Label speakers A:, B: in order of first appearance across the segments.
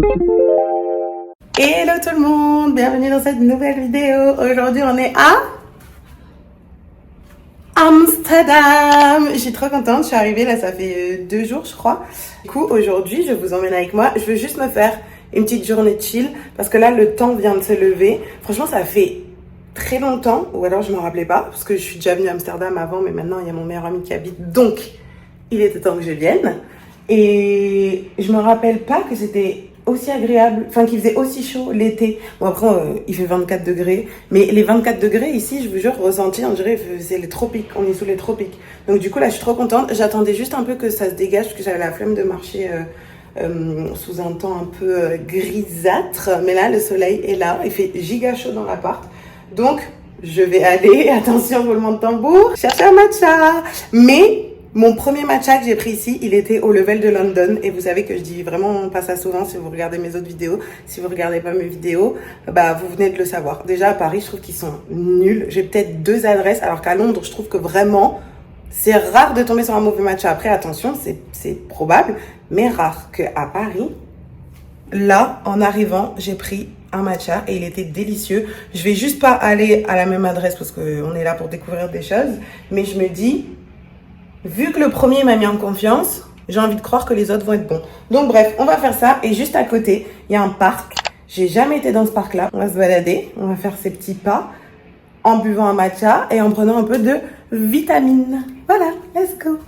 A: Hello tout le monde, bienvenue dans cette nouvelle vidéo. Aujourd'hui on est à Amsterdam. Je suis trop contente, je suis arrivée là, ça fait 2 jours je crois. Du coup aujourd'hui je vous emmène avec moi. Je veux juste me faire une petite journée de chill parce que là le temps vient de se lever. Franchement ça fait très longtemps, ou alors je m'en rappelais pas parce que je suis déjà venue à Amsterdam avant, mais maintenant il y a mon meilleur ami qui habite, donc il était temps que je vienne. Et je me rappelle pas que c'était aussi agréable, enfin qu'il faisait aussi chaud l'été. Bon après il fait 24 degrés, mais les 24 degrés ici, je vous jure, ressenti, on dirait c'est les tropiques, on est sous les tropiques. Donc du coup là je suis trop contente, j'attendais juste un peu que ça se dégage parce que j'avais la flemme de marcher sous un temps un peu grisâtre, mais là le soleil est là, il fait giga chaud dans l'appart. Donc je vais aller, attention roulement de tambour, chercher un matcha. Mais mon premier matcha que j'ai pris ici, il était au Level de London. Et vous savez que je dis vraiment pas ça souvent si vous regardez mes autres vidéos. Si vous regardez pas mes vidéos, bah vous venez de le savoir. Déjà à Paris, je trouve qu'ils sont nuls. J'ai peut-être 2 adresses, alors qu'à Londres, je trouve que vraiment, c'est rare de tomber sur un mauvais matcha. Après, attention, c'est probable, mais rare qu'à Paris. Là, en arrivant, j'ai pris un matcha et il était délicieux. Je vais juste pas aller à la même adresse parce qu'on est là pour découvrir des choses. Mais je me dis, vu que le premier m'a mis en confiance, j'ai envie de croire que les autres vont être bons. Donc bref, on va faire ça. Et juste à côté, il y a un parc. J'ai jamais été dans ce parc-là. On va se balader, on va faire ces petits pas en buvant un matcha et en prenant un peu de vitamines. Voilà, let's go.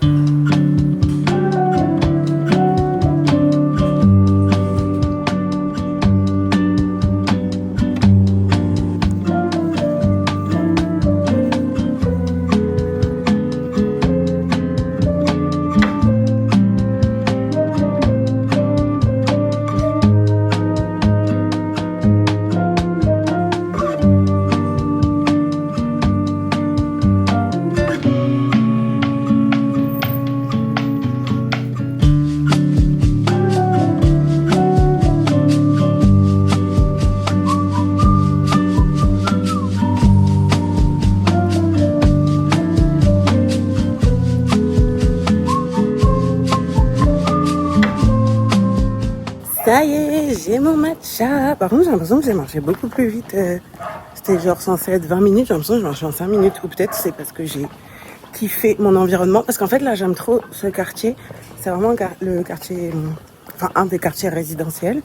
A: Ça y est, j'ai mon matcha. Par contre, j'ai l'impression que j'ai marché beaucoup plus vite. C'était genre censé être 20 minutes. J'ai l'impression que je marchais en 5 minutes. Ou peut-être c'est parce que j'ai kiffé mon environnement. Parce qu'en fait, là, j'aime trop ce quartier. C'est vraiment le quartier, enfin, un des quartiers résidentiels.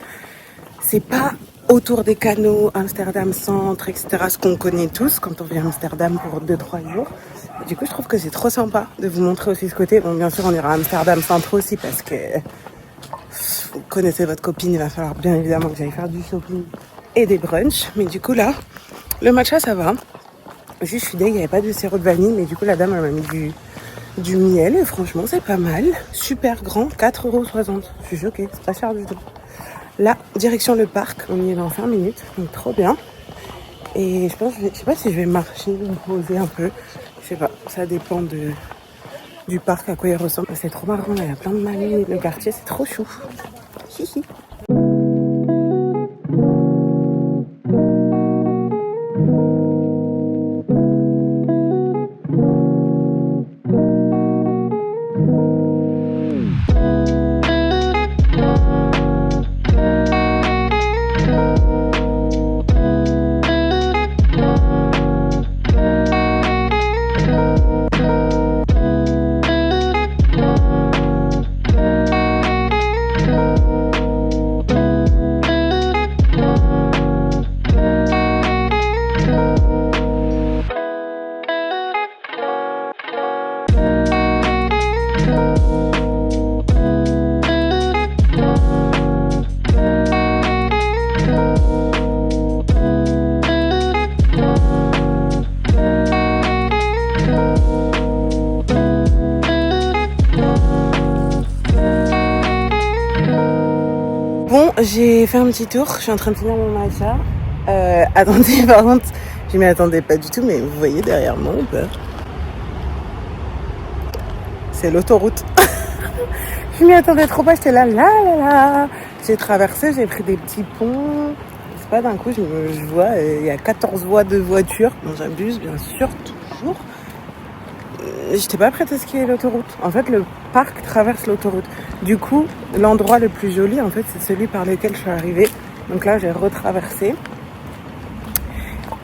A: C'est pas autour des canaux, Amsterdam Centre, etc. Ce qu'on connaît tous quand on vient à Amsterdam pour 2-3 jours. Et du coup, je trouve que c'est trop sympa de vous montrer aussi ce côté. Bon, bien sûr, on ira à Amsterdam Centre aussi parce que vous connaissez votre copine, il va falloir bien évidemment que j'aille faire du shopping et des brunchs. Mais du coup là, le matcha ça va. Juste je suis deg, il n'y avait pas de sirop de vanille, mais du coup la dame elle m'a mis du miel et franchement c'est pas mal. Super grand, 4,60€. Je suis choquée, c'est pas cher du tout. Là, direction le parc, on y est dans 5 minutes, donc trop bien. Et je pense, je sais pas si je vais marcher ou me poser un peu. Je sais pas, ça dépend du parc, à quoi il ressemble. C'est trop marrant, là, il y a plein de mamies, le quartier, c'est trop chou. Hihi. Bon, j'ai fait un petit tour, je suis en train de finir mon matcha. Attendez, par contre, je m'y attendais pas du tout, mais vous voyez derrière moi ou pas? C'est l'autoroute. Je m'y attendais trop pas, j'étais là. J'ai traversé, j'ai pris des petits ponts. C'est pas d'un coup, je vois, il y a 14 voies de voitures. Bon, j'abuse, bien sûr, toujours. j'étais pas prête à skier l'autoroute. En fait, le parc traverse l'autoroute. Du coup, l'endroit le plus joli, en fait, c'est celui par lequel je suis arrivée. Donc là, j'ai retraversé.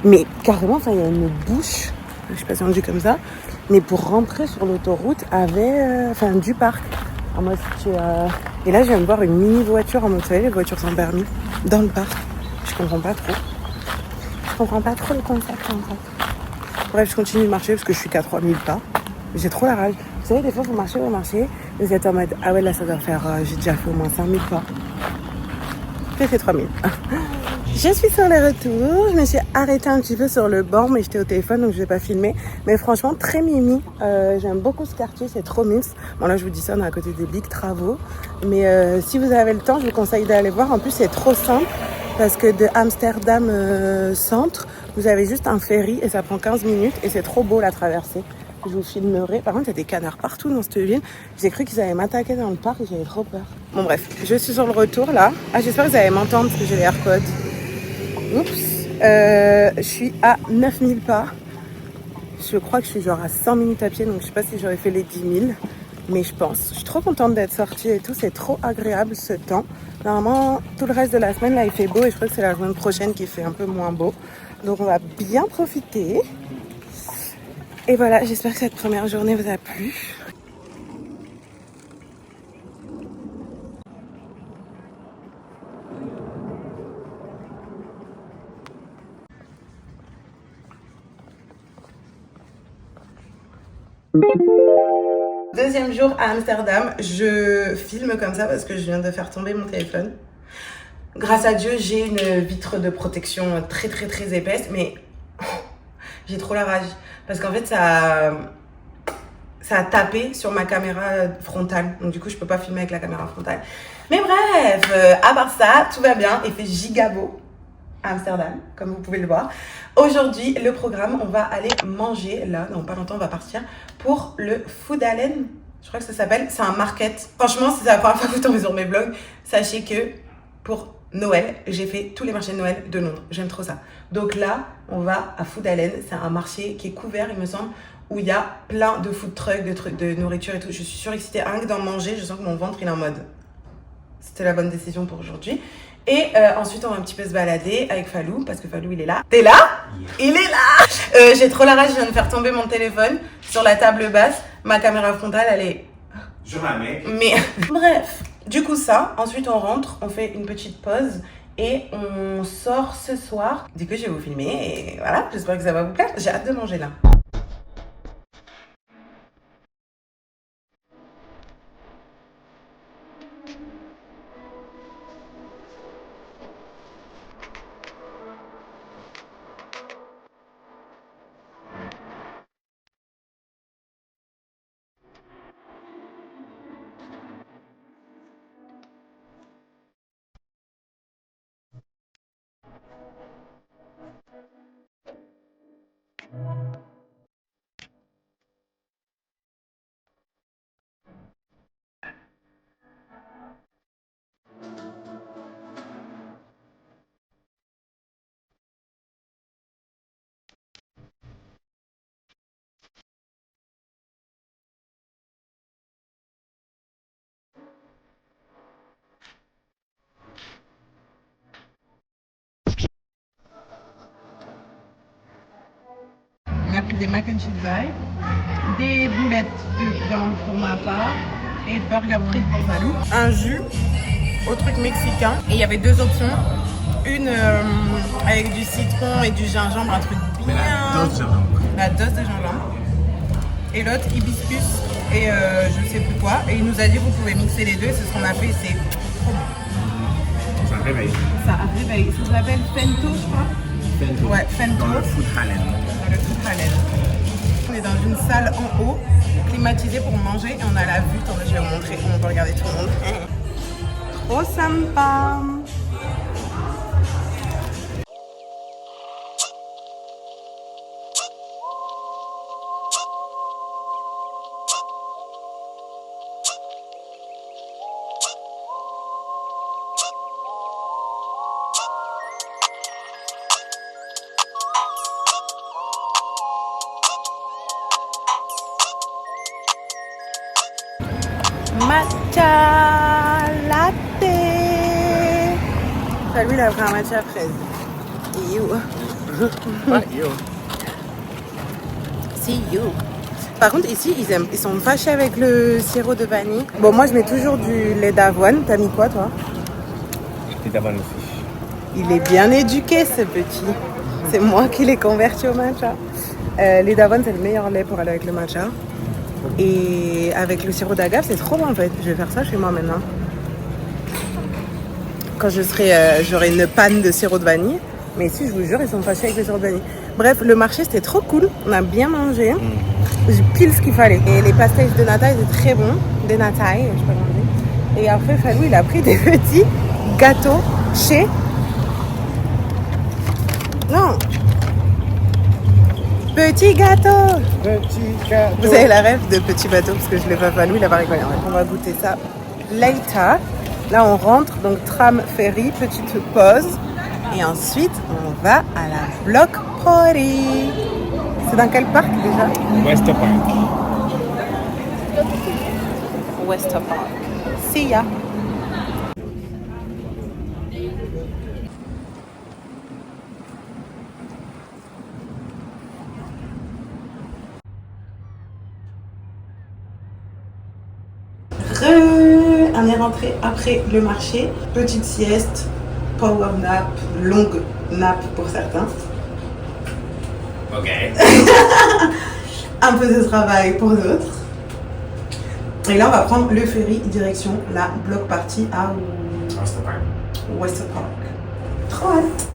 A: Mais carrément, il y a une bouche, je sais pas si on dit comme ça, mais pour rentrer sur l'autoroute du parc. En mode, Et là, je viens de voir une mini voiture en mode, vous savez, les voitures sans permis, dans le parc. Je comprends pas trop. Je comprends pas trop le concept en fait. Bref, je continue de marcher parce que je suis qu'à 3000 pas. J'ai trop la rage. Vous savez, des fois, vous marchez, et vous êtes en mode, ah ouais, là, ça doit faire, j'ai déjà fait au moins 5000 pas. J'ai fait 3000. Je suis sur le retour. Je me suis arrêtée un petit peu sur le banc, mais j'étais au téléphone, donc je n'ai pas filmé. Mais franchement, très mimi. J'aime beaucoup ce quartier, c'est trop mix. Bon, là, je vous dis ça, on est à côté des big travaux. Mais si vous avez le temps, je vous conseille d'aller voir. En plus, c'est trop simple parce que de Amsterdam centre, vous avez juste un ferry et ça prend 15 minutes et c'est trop beau la traversée. Je vous filmerai. Par contre, il y a des canards partout dans cette ville. J'ai cru qu'ils allaient m'attaquer dans le parc et j'avais trop peur. Bon, bref, je suis sur le retour là. Ah, j'espère que vous allez m'entendre parce que j'ai les AirPods. Oups, je suis à 9000 pas. Je crois que je suis genre à 100 minutes à pied, donc je sais pas si j'aurais fait les 10 000. Mais je pense. Je suis trop contente d'être sortie et tout. C'est trop agréable ce temps. Normalement, tout le reste de la semaine, là, il fait beau. Et je crois que c'est la semaine prochaine qui fait un peu moins beau. Donc on va bien profiter. Et voilà, j'espère que cette première journée vous a plu. Deuxième jour à Amsterdam, je filme comme ça parce que je viens de faire tomber mon téléphone. Grâce à Dieu, j'ai une vitre de protection très très très épaisse, mais j'ai trop la rage. Parce qu'en fait, ça a tapé sur ma caméra frontale. Donc du coup, je peux pas filmer avec la caméra frontale. Mais bref, à part ça, tout va bien. Il fait giga beau à Amsterdam, comme vous pouvez le voir. Aujourd'hui, le programme, on va aller manger, là, dans pas longtemps, on va partir pour le Foodalen. Je crois que ça s'appelle, c'est un market. Franchement, si c'est la première fois que vous tombez sur mes vlogs, sachez que pour Noël, j'ai fait tous les marchés de Noël de Londres. J'aime trop ça. Donc là, on va à Foodalen. C'est un marché qui est couvert, il me semble, où il y a plein de food trucks, de trucs, de nourriture et tout. Je suis surexcitée. Rien que d'en manger, je sens que mon ventre, il est en mode. C'était la bonne décision pour aujourd'hui. Et ensuite, on va un petit peu se balader avec Falou, parce que Falou, il est là. T'es là? Yeah. Il est là. J'ai trop la rage, je viens de faire tomber mon téléphone sur la table basse. Ma caméra frontale, elle est...
B: Je la mets.
A: Mais bref, du coup ça, ensuite on rentre, on fait une petite pause et on sort ce soir. Du coup, je vais vous filmer et voilà, j'espère que ça va vous plaire. J'ai hâte de manger là. On a pris des mac and cheese vibe, des boulettes de viande pour ma part et burger frites pour Malou. Un jus au truc mexicain. Et il y avait deux options. Une avec du citron et du gingembre, un truc bien... La dose de gingembre. Et l'autre hibiscus et je sais plus quoi. Et il nous a dit vous pouvez mixer les deux. C'est ce qu'on a fait. C'est trop bon.
B: Ça réveille.
A: Ça réveille. Ça s'appelle Fento, je crois.
B: Fento.
A: Ouais, Fento.
B: Dans le Foodalen.
A: Dans le Foodalen. On est dans une salle en haut, climatisée pour manger. Et on a la vue. Attendez, je vais vous montrer. On peut regarder tout le monde. Trop sympa. matcha latte. Enfin, lui, il a pris un matcha fraise. You.
B: Pas yo.
A: See you. Par contre, ici, ils sont fâchés avec le sirop de vanille. Bon, moi, je mets toujours du lait d'avoine. T'as mis quoi, toi?
B: Lait d'avoine aussi.
A: Il est bien éduqué, ce petit. C'est moi qui l'ai converti au matcha. Lait d'avoine, c'est le meilleur lait pour aller avec le matcha. Et avec le sirop d'agave, c'est trop bon, en fait. Je vais faire ça chez moi maintenant. Quand j'aurai une panne de sirop de vanille. Mais ici, je vous jure, ils sont fâchés avec le sirop de vanille. Bref, le marché, c'était trop cool. On a bien mangé. J'ai pile ce qu'il fallait. Et les pastéis de nata étaient très bons. Des natailles, je sais pas comment on dit. Et après, Falou, il a pris des petits gâteaux chez... Non. Petit gâteau.
B: Petit gâteau.
A: Vous avez la rêve de petit bateau parce que je l'ai pas Falou, il a pas rigolé. On va goûter ça later. Là, on rentre, donc tram, ferry, petite pause. Et ensuite, on va à la block party. C'est dans quel parc déjà?
B: West Park.
A: West Park. See ya. On est rentré après le marché. Petite sieste, power nap, longue nap pour certains.
B: Ok.
A: Un peu de travail pour d'autres. Et là, on va prendre le ferry direction la block party à
B: West Park.
A: West Park. Trop hâte.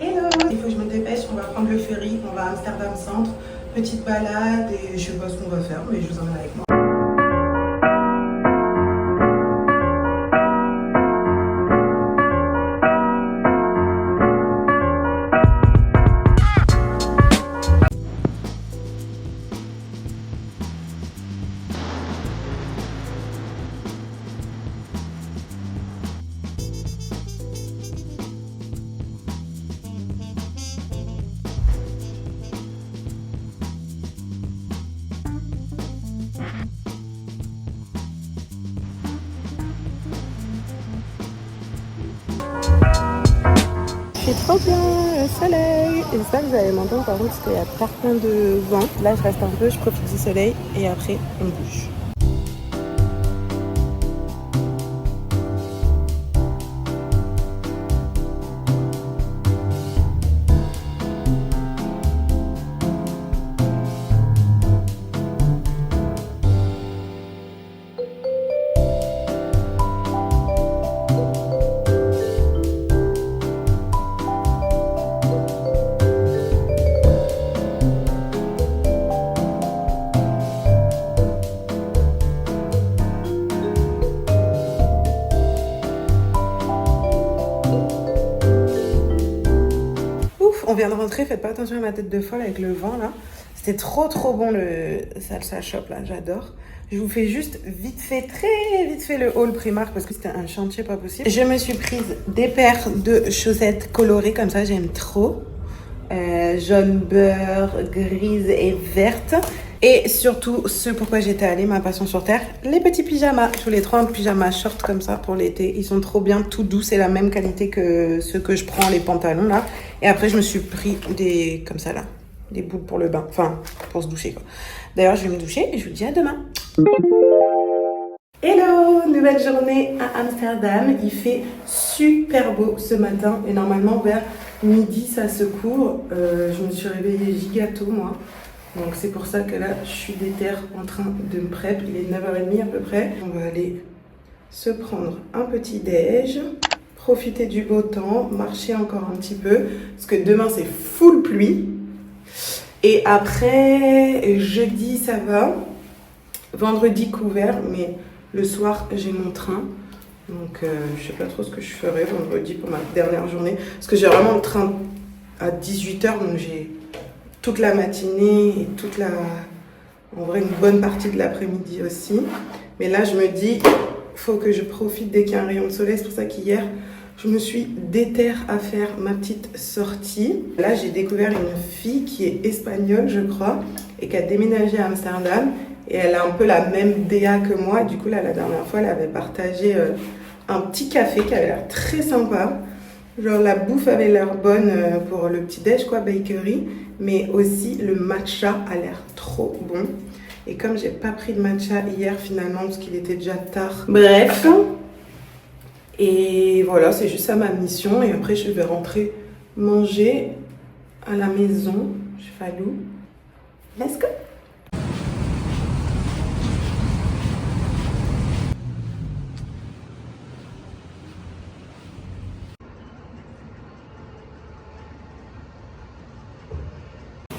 A: Hello! Il faut que je me dépêche, on va prendre le ferry, on va à Amsterdam Centre, petite balade et je sais pas ce qu'on va faire, mais je vous emmène avec moi. C'est trop bien, le soleil. J'espère que vous allez m'entendre par contre parce qu'il y a pas plein de vent. Là je reste un peu, je profite du soleil et après on bouge. On vient de rentrer, faites pas attention à ma tête de folle avec le vent là. C'était trop bon le salsa shop là, j'adore. Je vous fais juste très vite fait le haul Primark parce que c'était un chantier pas possible. Je me suis prise des paires de chaussettes colorées comme ça, j'aime trop. Jaune beurre, grise et verte. Et surtout, ce pourquoi j'étais allée, ma passion sur terre, les petits pyjamas. Je voulais trop un pyjama short comme ça pour l'été. Ils sont trop bien, tout doux. C'est la même qualité que ceux que je prends, les pantalons là. Et après, je me suis pris des comme ça là. des boules pour le bain. Enfin, pour se doucher, quoi. D'ailleurs, je vais me doucher et je vous dis à demain. Hello, nouvelle journée à Amsterdam. Il fait super beau ce matin et normalement vers midi ça se couvre. Je me suis réveillée giga tôt moi. Donc c'est pour ça que là je suis déter en train de me prep. Il est 9h30 à peu près. On va aller se prendre un petit déj, profiter du beau temps, marcher encore un petit peu. Parce que demain c'est full pluie. Et après jeudi ça va. Vendredi couvert mais... Le soir, j'ai mon train, donc je sais pas trop ce que je ferai vendredi pour ma dernière journée. Parce que j'ai vraiment le train à 18h, donc j'ai toute la matinée et en vrai, une bonne partie de l'après-midi aussi. Mais là, je me dis, faut que je profite dès qu'il y a un rayon de soleil. C'est pour ça qu'hier, je me suis déter à faire ma petite sortie. Là, j'ai découvert une fille qui est espagnole, je crois, et qui a déménagé à Amsterdam. Et elle a un peu la même DA que moi. Du coup, là, la dernière fois, elle avait partagé un petit café qui avait l'air très sympa. Genre, la bouffe avait l'air bonne pour le petit-déj, quoi, bakery. Mais aussi, le matcha a l'air trop bon. Et comme j'ai pas pris de matcha hier, finalement, parce qu'il était déjà tard. Bref. Et voilà, c'est juste ça ma mission. Et après, je vais rentrer manger à la maison. Chez Falou. Let's go!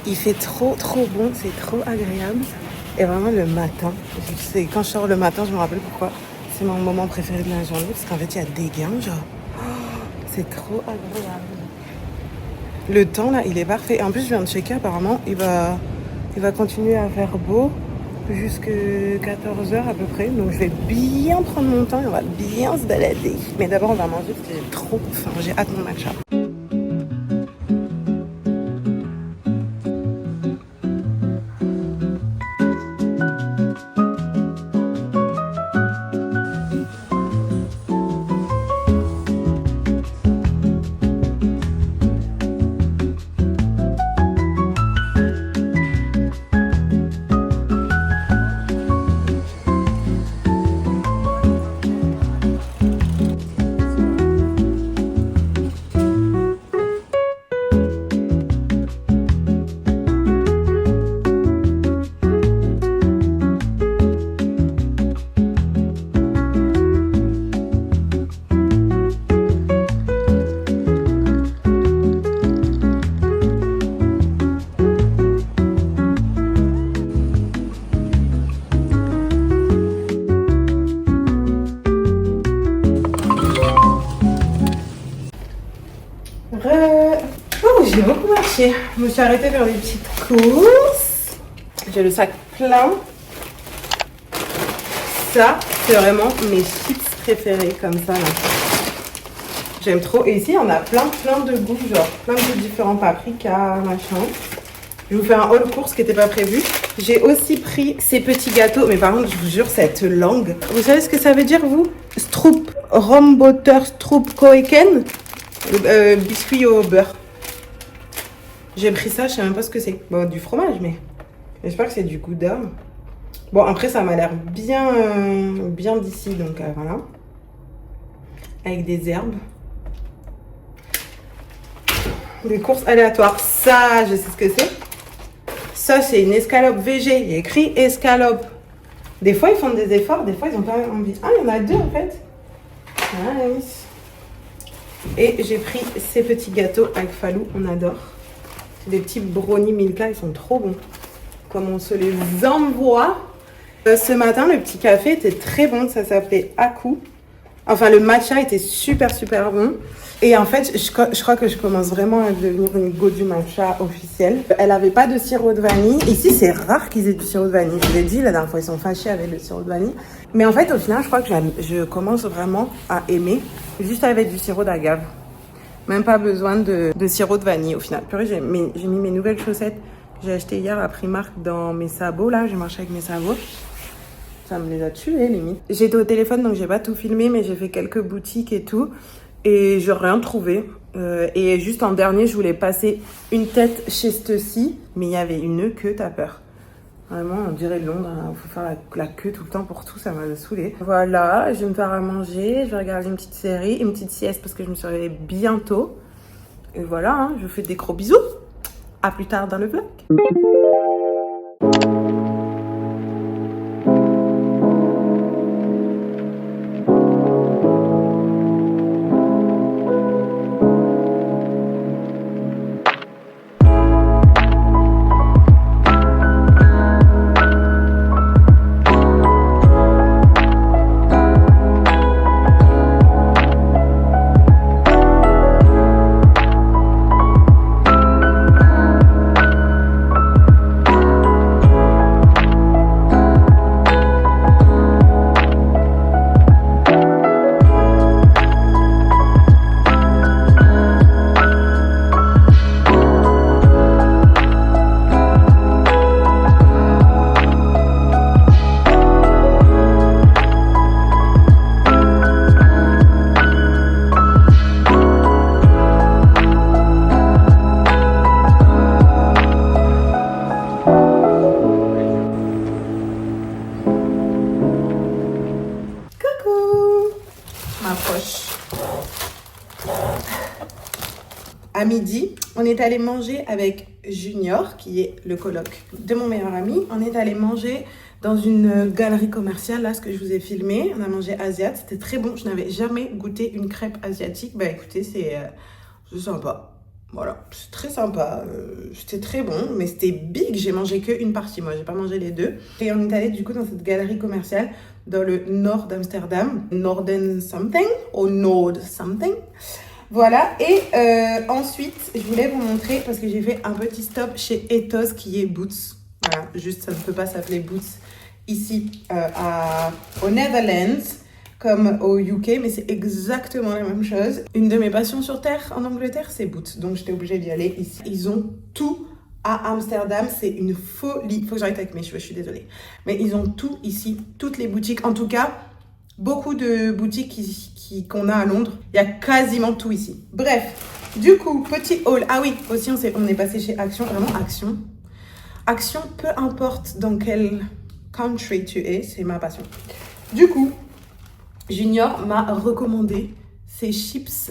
A: Il fait trop bon, c'est trop agréable. Et vraiment le matin, quand je sors le matin, je me rappelle pourquoi c'est mon moment préféré de la journée. Parce qu'en fait, il y a des gains, genre. C'est trop agréable. Le temps, là, il est parfait. En plus, je viens de checker, apparemment, il va continuer à faire beau jusqu'à 14h à peu près. Donc, je vais bien prendre mon temps et on va bien se balader. Mais d'abord, on va manger parce que j'ai trop faim. J'ai hâte mon matcha. J'ai beaucoup marché. Je me suis arrêtée faire des petites courses. J'ai le sac plein. Ça, c'est vraiment mes chips préférés comme ça. Là. J'aime trop. Et ici, on a plein de goûts, genre plein de différents paprikas, machin. Je vais vous faire un haul course qui n'était pas prévu. J'ai aussi pris ces petits gâteaux. Mais par contre, je vous jure, cette langue. Vous savez ce que ça veut dire, vous? Stroop, Romboter, Stroop, Koeken. Biscuit au beurre. J'ai pris ça, je sais même pas ce que c'est. Bon, du fromage, mais j'espère que c'est du gouda. Bon, après, ça m'a l'air bien d'ici, donc voilà. Avec des herbes. Des courses aléatoires. Ça, je sais ce que c'est. Ça, c'est une escalope VG. Il y a écrit escalope. Des fois, ils font des efforts, des fois, ils ont pas envie. Ah, il y en a deux, en fait. Nice. Et j'ai pris ces petits gâteaux avec Falou, on adore. C'est des petits brownies Milka, ils sont trop bons. Comme on se les envoie. Ce matin, le petit café était très bon, ça s'appelait Aku. Enfin, le matcha était super bon. Et en fait, je crois que je commence vraiment à devenir une go du matcha officielle. Elle avait pas de sirop de vanille. Ici, c'est rare qu'ils aient du sirop de vanille. Je vous l'ai dit, la dernière fois, ils sont fâchés avec le sirop de vanille. Mais en fait, au final, je crois que je commence vraiment à aimer juste avec du sirop d'agave. Même pas besoin de sirop de vanille au final. Purée, j'ai mis mes nouvelles chaussettes que j'ai achetées hier à Primark dans mes sabots. Là, j'ai marché avec mes sabots. Ça me les a tués, limite. J'étais au téléphone, donc j'ai pas tout filmé, mais j'ai fait quelques boutiques et tout. Et j'ai rien trouvé. Et juste en dernier, je voulais passer une tête chez ceci, mais il y avait une queue, t'as peur. Vraiment, on dirait Londres, il faut faire la queue tout le temps pour tout, ça m'a saoulée. Voilà, je vais me faire à manger, je vais regarder une petite série, une petite sieste parce que je me suis réveillée bientôt. Et voilà, hein, je vous fais des gros bisous. À plus tard dans le vlog. À midi, on est allé manger avec Junior, qui est le coloc de mon meilleur ami. On est allé manger dans une galerie commerciale, là, ce que je vous ai filmé. On a mangé asiat, c'était très bon. Je n'avais jamais goûté une crêpe asiatique. Bah écoutez, c'est sympa. Voilà, c'est très sympa. C'était très bon, mais c'était big. J'ai mangé qu'une partie, moi, j'ai pas mangé les deux. Et on est allé du coup dans cette galerie commerciale dans le nord d'Amsterdam. Norden something, ou Nord something. Voilà, et ensuite, je voulais vous montrer, parce que j'ai fait un petit stop chez Ethos, qui est Boots. Voilà, juste, ça ne peut pas s'appeler Boots ici aux Netherlands, comme au UK, mais c'est exactement la même chose. Une de mes passions sur Terre, en Angleterre, c'est Boots, donc j'étais obligée d'y aller ici. Ils ont tout à Amsterdam, c'est une folie. Faut que j'arrête avec mes cheveux, je suis désolée. Mais ils ont tout ici, toutes les boutiques, en tout cas... Beaucoup de boutiques qu'on a à Londres. Il y a quasiment tout ici. Bref, du coup, petit haul. Ah oui, aussi on est passé chez Action. Vraiment, Action. Action, peu importe dans quel country tu es, c'est ma passion. Du coup, Junior m'a recommandé ces chips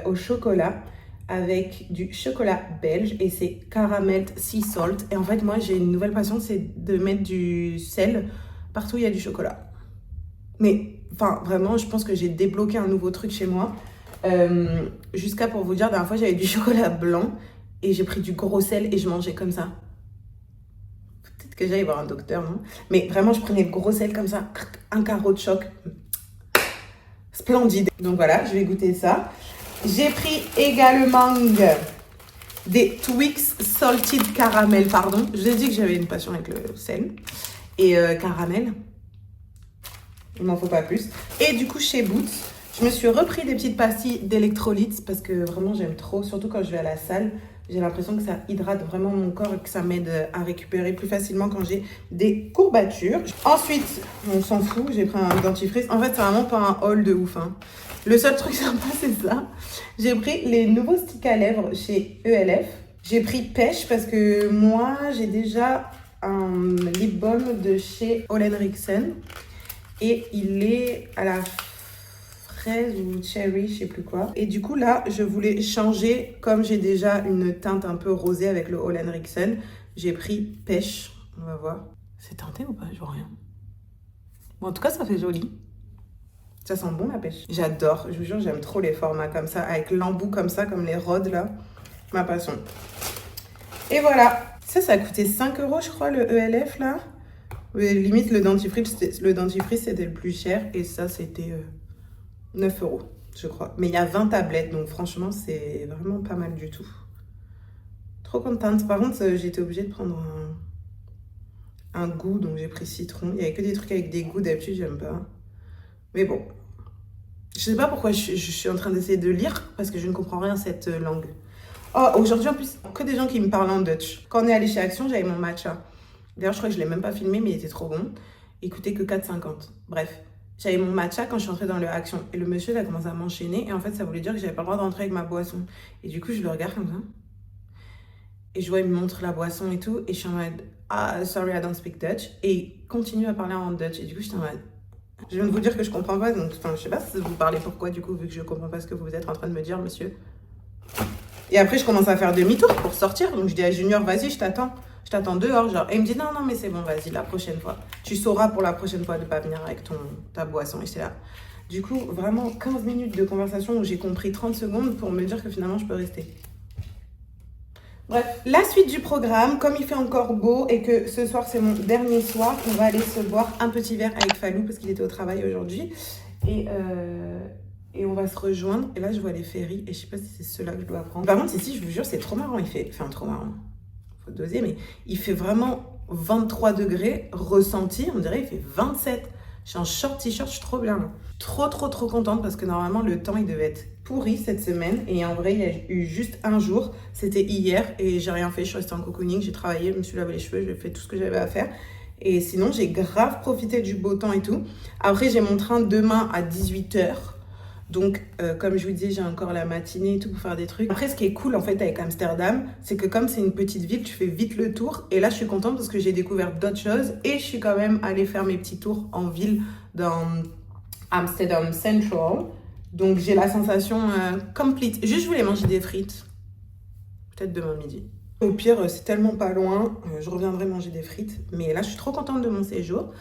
A: au chocolat avec du chocolat belge et c'est caramel sea salt. Et en fait, moi, j'ai une nouvelle passion, c'est de mettre du sel partout où il y a du chocolat. Mais, enfin, vraiment, je pense que j'ai débloqué un nouveau truc chez moi. Jusqu'à, pour vous dire, la dernière fois, j'avais du chocolat blanc et j'ai pris du gros sel et je mangeais comme ça. Peut-être que j'allais voir un docteur, non? Mais vraiment, je prenais le gros sel comme ça, un carreau de choc. Splendide. Donc voilà, je vais goûter ça. J'ai pris également des Twix Salted Caramel, pardon. Je vous ai dit que j'avais une passion avec le sel et caramel. Il m'en faut pas plus. Et du coup, chez Boots, je me suis repris des petites pastilles d'électrolytes parce que vraiment, j'aime trop. Surtout quand je vais à la salle, j'ai l'impression que ça hydrate vraiment mon corps et que ça m'aide à récupérer plus facilement quand j'ai des courbatures. Ensuite, on s'en fout, j'ai pris un dentifrice. En fait, c'est vraiment pas un haul de ouf, hein. Le seul truc sympa, c'est ça. J'ai pris les nouveaux sticks à lèvres chez ELF. J'ai pris Pêche parce que moi, j'ai déjà un lip balm de chez Ole Henriksen. Et il est à la fraise ou cherry, je sais plus quoi. Et du coup, là, je voulais changer. Comme j'ai déjà une teinte un peu rosée avec le Ole Henriksen, j'ai pris Pêche. On va voir. C'est teinté ou pas? Je vois rien. Bon, en tout cas, ça fait joli. Ça sent bon, la pêche. J'adore. Je vous jure, j'aime trop les formats comme ça. Avec l'embout comme ça, comme les rods, là. Ma passion. Et voilà. Ça a coûté 5 €, je crois, le ELF, là. Limite, le dentifrice, c'était le plus cher. Et ça, c'était 9 €, je crois. Mais il y a 20 tablettes. Donc, franchement, c'est vraiment pas mal du tout. Trop contente. Par contre, j'étais obligée de prendre un goût. Donc, j'ai pris citron. Il n'y avait que des trucs avec des goûts. D'habitude, j'aime pas. Mais bon. Je sais pas pourquoi je suis en train d'essayer de lire. Parce que je ne comprends rien à cette langue. Oh, aujourd'hui, en plus, que des gens qui me parlent en Dutch. Quand on est allé chez Action, j'avais mon matcha. D'ailleurs, je crois que je ne l'ai même pas filmé, mais il était trop bon. Il coûtait que 4,50 €. Bref, J'avais mon matcha quand je suis entrée dans le Action. Et le monsieur, il a commencé à m'enchaîner. Et en fait, ça voulait dire que j'avais pas le droit d'entrer avec ma boisson. Et du coup, je le regarde comme ça. Et je vois, il me montre la boisson et tout. Et je suis en mode, ah, sorry, I don't speak Dutch. Et il continue à parler en Dutch. Et du coup, j'étais en mode, je viens de vous dire que je comprends pas. Donc, enfin, je sais pas si vous parlez pourquoi, du coup, vu que je comprends pas ce que vous êtes en train de me dire, monsieur. Et après, je commence à faire demi-tour pour sortir. Donc, je dis à Junior, vas-y, je t'attends dehors. Genre. Et il me dit, non, non, mais c'est bon, vas-y, la prochaine fois. Tu sauras pour la prochaine fois de pas venir avec ta boisson. Et j'étais là. Du coup, vraiment, 15 minutes de conversation où j'ai compris 30 secondes pour me dire que finalement, je peux rester. Bref, la suite du programme, comme il fait encore beau et que ce soir, c'est mon dernier soir, on va aller se boire un petit verre avec Falou parce qu'il était au travail aujourd'hui. Et on va se rejoindre. Et là, je vois les ferries. Et je sais pas si c'est ceux-là que je dois prendre. Par contre, ici, je vous jure, c'est trop marrant. Enfin, trop marrant. Faut doser, mais il fait vraiment 23 degrés ressenti. On dirait il fait 27. Je suis en short t-shirt, je suis trop bien. Trop contente parce que normalement, le temps, il devait être pourri cette semaine. Et en vrai, il y a eu juste un jour. C'était hier. Et j'ai rien fait. Je suis restée en cocooning. J'ai travaillé, je me suis lavé les cheveux. J'ai fait tout ce que j'avais à faire. Et sinon, j'ai grave profité du beau temps et tout. Après, j'ai mon train demain à 18h. Donc, comme je vous disais, j'ai encore la matinée et tout pour faire des trucs. Après, ce qui est cool, en fait, avec Amsterdam, c'est que comme c'est une petite ville, tu fais vite le tour. Et là, je suis contente parce que j'ai découvert d'autres choses. Et je suis quand même allée faire mes petits tours en ville dans Amsterdam Central. Donc, j'ai la sensation complete. Juste, je voulais manger des frites. Peut-être demain midi. Au pire, c'est tellement pas loin. Je reviendrai manger des frites. Mais là, je suis trop contente de mon séjour.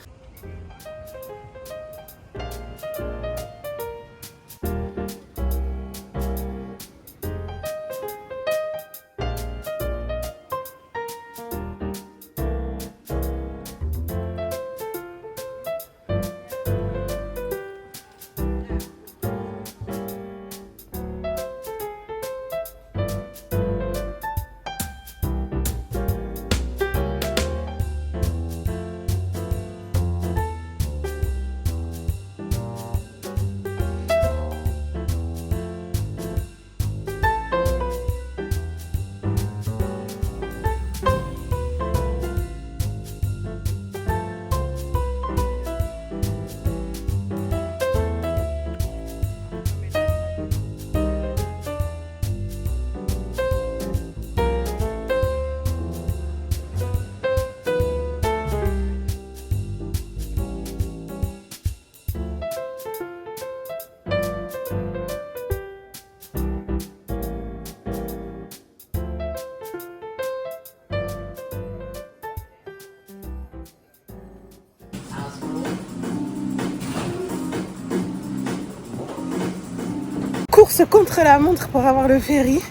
A: Course contre la montre pour avoir le ferry.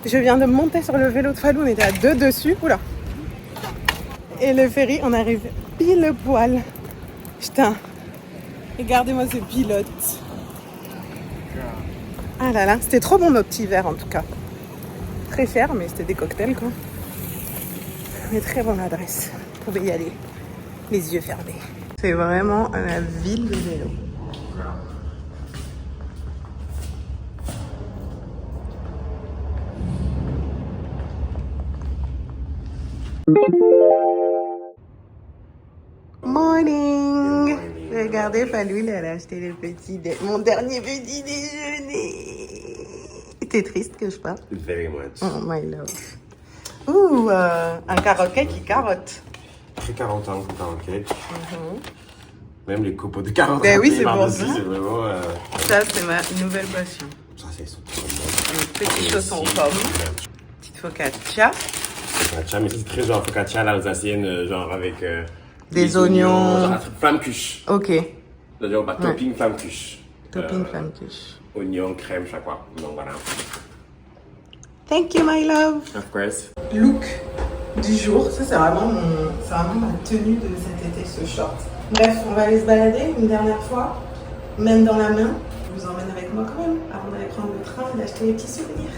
A: Je viens de monter sur le vélo de Falou, on était à 2 dessus. Oula. Et le ferry, on arrive pile poil. Putain. Regardez-moi ce pilote. Ah là là, c'était trop bon nos petits verres en tout cas. Très cher, mais c'était des cocktails quoi. Mais très bonne adresse. Vous pouvez y aller, les yeux fermés. C'est vraiment la ville de vélo. Morning. Regardez, Falou, il a acheté mon dernier petit déjeuner. T'es triste que je parte?
B: Very much.
A: Oh my love. Ouh, un carrot cake qui carotte.
B: Très 40 ans pour carrot cake. Même les copeaux de carottes.
A: Ben oui, c'est pour ça.
B: C'est vraiment.
A: Ça, c'est ma nouvelle passion.
B: Ça, c'est ça.
A: Petits chaussons aux pommes. Petite focaccia.
B: Focaccia, mais ça, c'est très genre focaccia à l'alsacienne, genre avec.
A: Des oignons.
B: Genre un truc flamme cuche.
A: Ok.
B: Genre, topping flamme cuche.
A: Topping flamme cuche.
B: Oignon, crème, chaque fois. Donc voilà.
A: Thank you, my love.
B: Of course.
A: Look du jour. Ça, c'est vraiment ma tenue de cet été, ce short. Bref, on va aller se balader une dernière fois, main dans la main. Je vous emmène avec moi quand même, avant d'aller prendre le train et d'acheter les petits souvenirs.